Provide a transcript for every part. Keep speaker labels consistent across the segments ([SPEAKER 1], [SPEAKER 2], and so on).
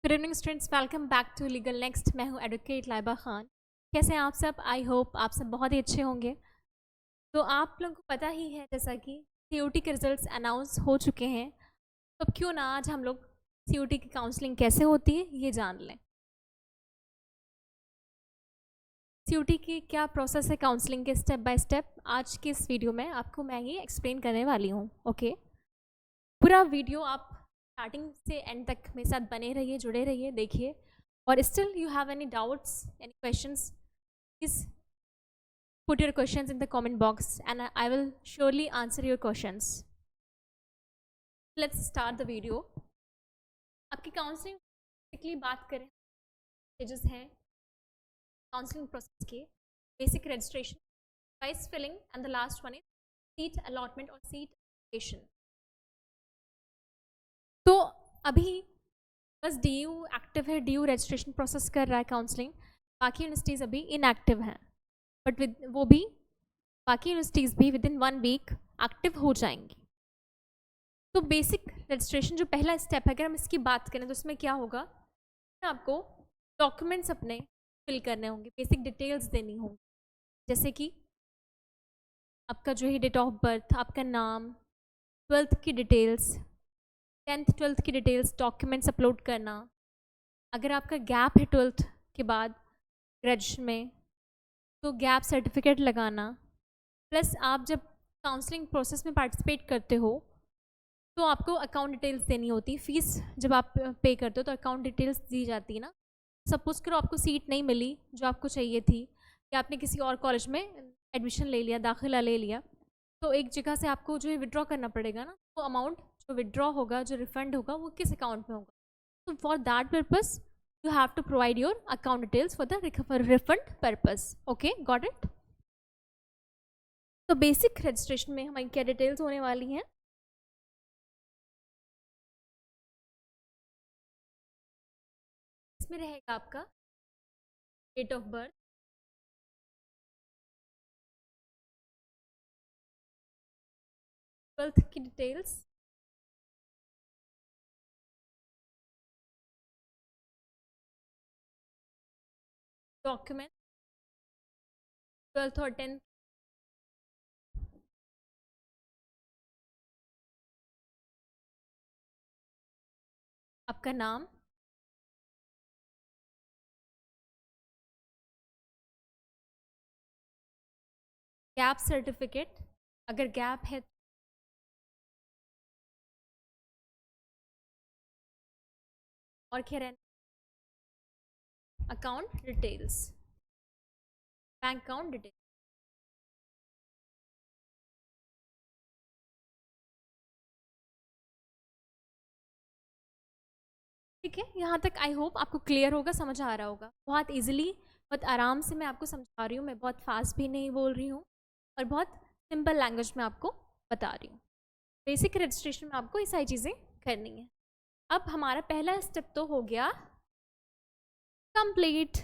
[SPEAKER 1] Good evening students, welcome back to legal next. मैं हूं advocate Laiba Khan. कैसे हैं आप सब? आई होप आप सब बहुत ही अच्छे होंगे। तो आप लोगों को पता ही है जैसा कि सीयूटी के रिजल्ट्स अनाउंस हो चुके हैं, तो क्यों ना आज हम लोग सीयूटी की काउंसलिंग कैसे होती है ये जान लें। सीयूटी की क्या प्रोसेस है काउंसलिंग के स्टेप बाय स्टेप, आज की इस वीडियो में आपको मैं ये एक्सप्लेन करने वाली हूँ। ओके, पूरा वीडियो आप स्टार्टिंग से एंड तक मेरे साथ बने रहिए, जुड़े रहिए, देखिए। और still you have any doubts, any questions, please put your questions in the comment box and I will surely answer your questions. Let's start the video. आपकी काउंसलिंग बेसिकली बात करें, स्टेजेस हैं काउंसलिंग प्रोसेस के। Basic registration, price filling and the last one is seat allotment और seat allocation. तो अभी बस DU active है, डीयू रजिस्ट्रेशन प्रोसेस कर रहा है काउंसलिंग। बाकी यूनिवर्सिटीज़ अभी इनएक्टिव हैं, बट वो भी बाकी यूनिवर्सिटीज़ भी विद इन 1 वीक एक्टिव हो जाएंगी। तो बेसिक रजिस्ट्रेशन जो पहला स्टेप है, अगर हम इसकी बात करें तो इसमें क्या होगा, आपको डॉक्यूमेंट्स अपने फिल करने होंगे, बेसिक डिटेल्स देनी होंगी, जैसे कि आपका जो है डेट ऑफ बर्थ, आपका नाम, 12th की डिटेल्स, 10th 12th की डिटेल्स, डॉक्यूमेंट्स अपलोड करना। अगर आपका गैप है 12th के बाद ग्रेजुएशन में तो गैप सर्टिफिकेट लगाना। प्लस आप जब काउंसलिंग प्रोसेस में पार्टिसिपेट करते हो तो आपको अकाउंट डिटेल्स देनी होती है। फ़ीस जब आप पे करते हो तो अकाउंट डिटेल्स दी जाती है ना। सपोज़ करो आपको सीट नहीं मिली जो आपको चाहिए थी, या आपने किसी और कॉलेज में एडमिशन ले लिया, दाखिला ले लिया, तो एक जगह से आपको जो है विड्रॉ करना पड़ेगा ना। वो अमाउंट जो विड्रॉ होगा, जो रिफंड होगा, वो किस अकाउंट में होगा। तो for that purpose you have to provide your account details for the refund purpose. Okay, got it. तो बेसिक रजिस्ट्रेशन में हमारी क्या डिटेल्स होने वाली हैं। इसमें रहेगा आपका डेट ऑफ बर्थ, 12th की डिटेल्स, डॉक्यूमेंट 12th और 10th, आपका नाम, गैप सर्टिफिकेट अगर गैप है, और क्या रहना, account details, bank account details. ठीक है, यहाँ तक आई होप आपको क्लियर होगा, समझ आ रहा होगा। बहुत इजीली, बहुत आराम से मैं आपको समझा रही हूँ। मैं बहुत फास्ट भी नहीं बोल रही हूँ और बहुत सिंपल लैंग्वेज में आपको बता रही हूँ। बेसिक रजिस्ट्रेशन में आपको ये सारी चीज़ें करनी है। अब हमारा पहला स्टेप तो हो गया complete.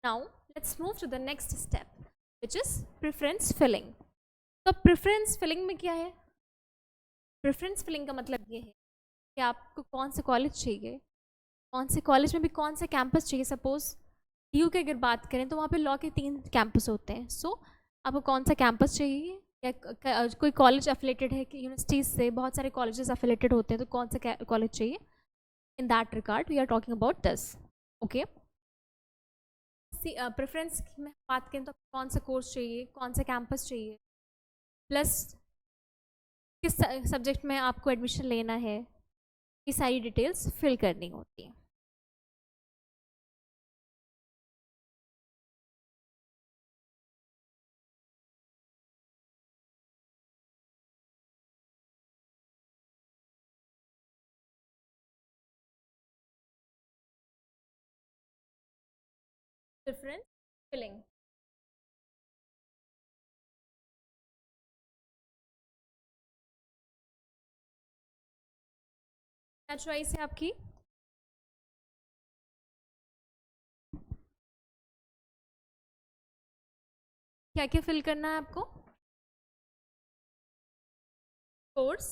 [SPEAKER 1] Now let's move to the next step which is preference filling. तो प्रेफरेंस फिलिंग में क्या है? प्रेफरेंस फिलिंग का मतलब ये है कि आपको कौन से कॉलेज चाहिए, कौन से कॉलेज में भी कौन से कैंपस चाहिए। सपोज डीयू की अगर बात करें तो वहाँ पे लॉ के 3 कैंपस होते हैं। सो आपको कौन सा कैंपस चाहिए, या कोई कॉलेज एफिलेटेड है कि यूनिवर्सिटीज़ से बहुत सारे कॉलेजेस एफिलेटेड होते हैं, तो कौन सा कॉलेज चाहिए। In that regard we are talking about this. Okay, preference में बात करें तो कौन सा कोर्स चाहिए, कौन सा कैंपस चाहिए, प्लस किस सब्जेक्ट में आपको एडमिशन लेना है, ये सारी डिटेल्स फिल करनी होती है। प्रेफरेंस फिलिंग, क्या चॉइस है आपकी? क्या क्या फिल करना है आपको? Course,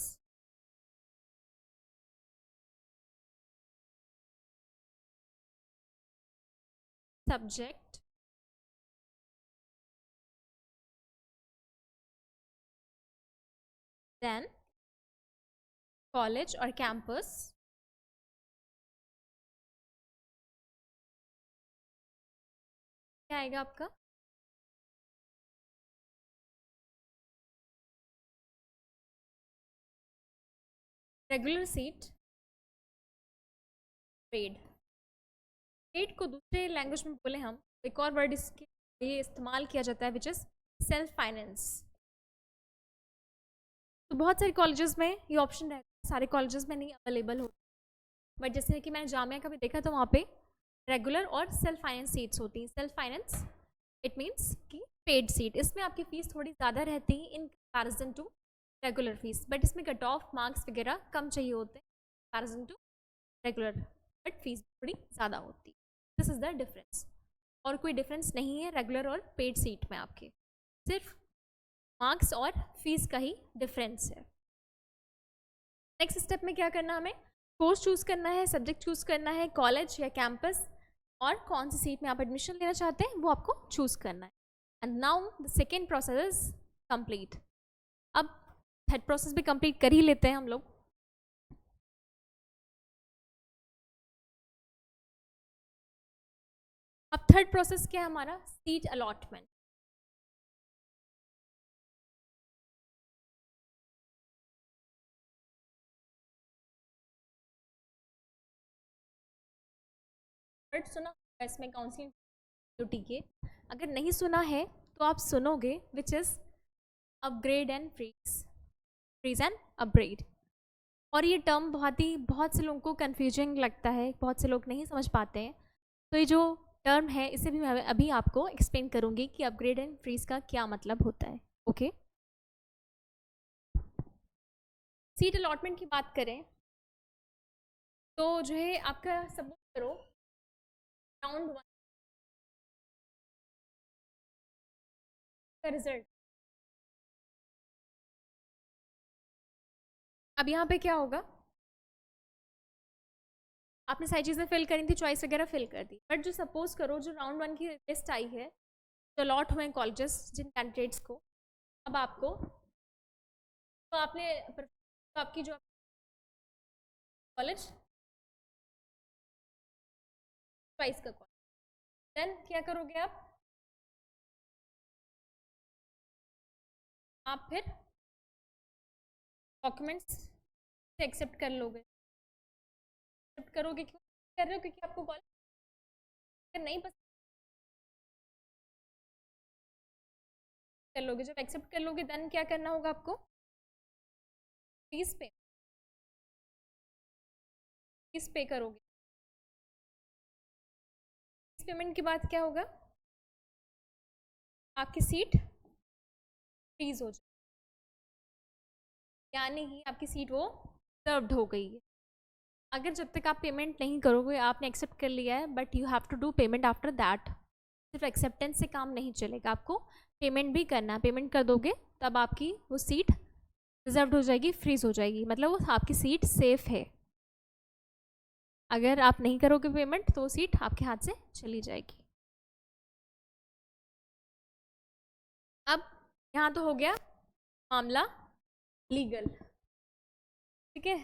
[SPEAKER 1] subject, then college or campus, क्या आएगा आपका? Regular seat, paid. पेड को दूसरे लैंग्वेज में बोले हम, एक और वर्ड इसके लिए इस्तेमाल किया जाता है विच इज सेल्फ फाइनेंस। तो बहुत सारे कॉलेजेस में ये ऑप्शन रहता है, सारे कॉलेजेस में नहीं अवेलेबल हो, बट जैसे कि मैंने जामिया का भी देखा तो वहाँ पे रेगुलर और सेल्फ फाइनेंस सीट्स होती हैं। सेल्फ फाइनेंस इट मीन्स कि पेड सीट, इसमें आपकी फ़ीस थोड़ी ज़्यादा रहती है in comparison to regular fees, but इसमें कट ऑफ मार्क्स वगैरह कम चाहिए होते हैं comparison to regular, but fees थोड़ी ज़्यादा होती है। दिस इज़ द डिफरेंस, और कोई डिफरेंस नहीं है रेगुलर और पेड सीट में, आपके सिर्फ मार्क्स और फीस का ही डिफरेंस है। नेक्स्ट स्टेप में क्या करना, हमें कोर्स चूज़ करना है, सब्जेक्ट चूज़ करना है, कॉलेज या कैंपस, और कौन सी सीट में आप एडमिशन लेना चाहते हैं वो आपको चूज़ करना है। And now the second process is complete. अब थर्ड प्रोसेस भी कंप्लीट कर ही लेते हैं हम लोग। अब थर्ड प्रोसेस क्या है हमारा, सीट अलॉटमेंट। सुना इसमें काउंसलिंग ड्यूटी के, अगर नहीं सुना है तो आप सुनोगे, which is upgrade and freeze and upgrade. और ये टर्म बहुत से लोगों को कन्फ्यूजिंग लगता है, बहुत से लोग नहीं समझ पाते हैं, तो ये जो टर्म है इसे भी मैं अभी आपको एक्सप्लेन करूँगी कि अपग्रेड एंड फ्रीज का क्या मतलब होता है। ओके, सीट अलॉटमेंट की बात करें तो जो है आपका सपोज करो राउंड 1 का रिजल्ट, अब यहाँ पे क्या होगा, आपने सारी चीज़ें फिल करी थी, चॉइस वगैरह फिल कर दी, बट जो सपोज करो जो राउंड 1 की लिस्ट आई है, जो अलॉट हुए कॉलेजेस जिन कैंडिडेट्स को, अब आपको तो आपने तो आपकी जो कॉलेज चॉइस का कॉलेज, देन क्या करोगे आप फिर डॉक्यूमेंट्स से एक्सेप्ट कर लोगे। एक्सेप्ट करोगे, क्यों कर रहे हो, क्योंकि आपको कॉलेज नहीं पसंद कर लोगे। जब एक्सेप्ट कर लोगे देन क्या करना होगा आपको, फीस पे करोगे। फीस पेमेंट के बाद क्या होगा, आपकी सीट फ्रीज हो जाए, यानी कि आपकी सीट वो रिजर्व्ड हो गई है। अगर जब तक आप पेमेंट नहीं करोगे, आपने एक्सेप्ट कर लिया है, but you have to do payment after that. सिर्फ एक्सेप्टेंस से काम नहीं चलेगा, आपको पेमेंट भी करना है। पेमेंट कर दोगे तब आपकी वो सीट रिजर्व्ड हो जाएगी, फ्रीज हो जाएगी, मतलब वो आपकी सीट सेफ है। अगर आप नहीं करोगे पेमेंट तो वो सीट आपके हाथ से चली जाएगी। अब यहाँ तो हो गया मामला लीगल, ठीक है,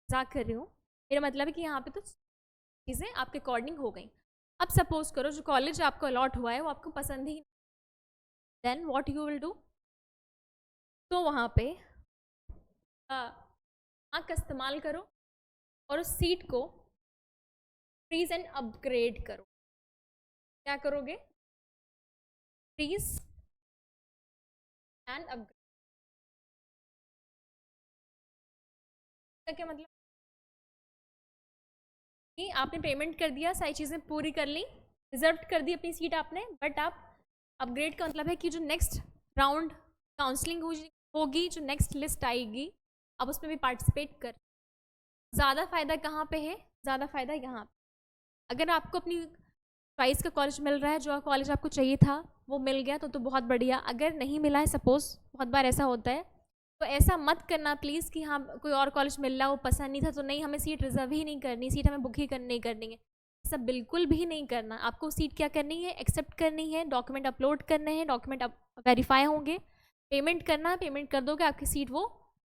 [SPEAKER 1] मजाक कर रही हूँ, मेरा मतलब है कि यहाँ पे तो चीज़ें आपके अकॉर्डिंग हो गई। अब सपोज करो जो कॉलेज आपको अलॉट हुआ है वो आपको पसंद ही, then what you will do, तो वहाँ पे आँख का इस्तेमाल करो और उस सीट को फ्रीज एंड अपग्रेड करो। क्या करोगे, फ्रीज एंड अपग्रेड का क्या मतलब कि आपने पेमेंट कर दिया, सारी चीज़ें पूरी कर ली, रिजर्व कर दी अपनी सीट आपने, बट आप अपग्रेड का मतलब है कि जो नेक्स्ट राउंड काउंसलिंग होगी, जो नेक्स्ट लिस्ट आएगी, आप उसमें भी पार्टिसिपेट कर। ज़्यादा फ़ायदा कहाँ पे है, ज़्यादा फ़ायदा यहाँ पे, अगर आपको अपनी चॉइस का कॉलेज मिल रहा है, जो कॉलेज आपको चाहिए था वो मिल गया तो बहुत बढ़िया। अगर नहीं मिला है, सपोज़ बहुत बार ऐसा होता है, तो ऐसा मत करना प्लीज़ कि हाँ कोई और कॉलेज मिल रहा है वो पसंद नहीं था तो नहीं, हमें सीट रिजर्व ही नहीं करनी, सीट हमें बुक ही नहीं करनी है। ऐसा बिल्कुल भी नहीं करना। आपको सीट क्या करनी है, एक्सेप्ट करनी है, डॉक्यूमेंट अपलोड करने हैं, डॉक्यूमेंट वेरीफाई होंगे, पेमेंट करना है, पेमेंट कर दोगे आपकी सीट वो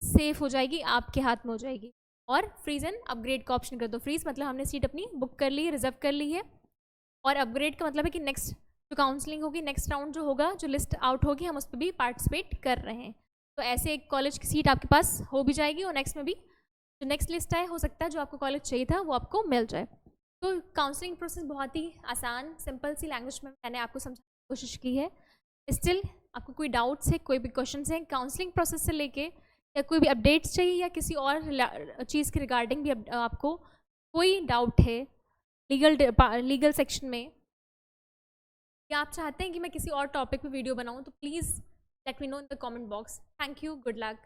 [SPEAKER 1] सेफ हो जाएगी, आपके हाथ में हो जाएगी। और फ्रीज एंड अपग्रेड का ऑप्शन कर दो। फ्रीज मतलब हमने सीट अपनी बुक कर ली है, रिजर्व कर ली है, और अपग्रेड का मतलब है कि नेक्स्ट जो काउंसलिंग होगी, नेक्स्ट राउंड जो होगा, जो लिस्ट आउट होगी, हम उस पर भी पार्टिसिपेट कर रहे हैं। तो ऐसे एक कॉलेज की सीट आपके पास हो भी जाएगी, और नेक्स्ट में भी जो नेक्स्ट लिस्ट आए, हो सकता है जो आपको कॉलेज चाहिए था वो आपको मिल जाए। तो काउंसलिंग प्रोसेस बहुत ही आसान, सिंपल सी लैंग्वेज में मैंने आपको समझाने की कोशिश की है। स्टिल आपको कोई डाउट्स है, कोई भी क्वेश्चन है काउंसलिंग प्रोसेस से लेके, या कोई भी अपडेट्स चाहिए, या किसी और चीज़ के रिगार्डिंग भी आपको कोई डाउट है लीगल सेक्शन में, या आप चाहते हैं कि मैं किसी और टॉपिक पे वीडियो बनाऊं, तो please let me know in the comment box. Thank you, good luck.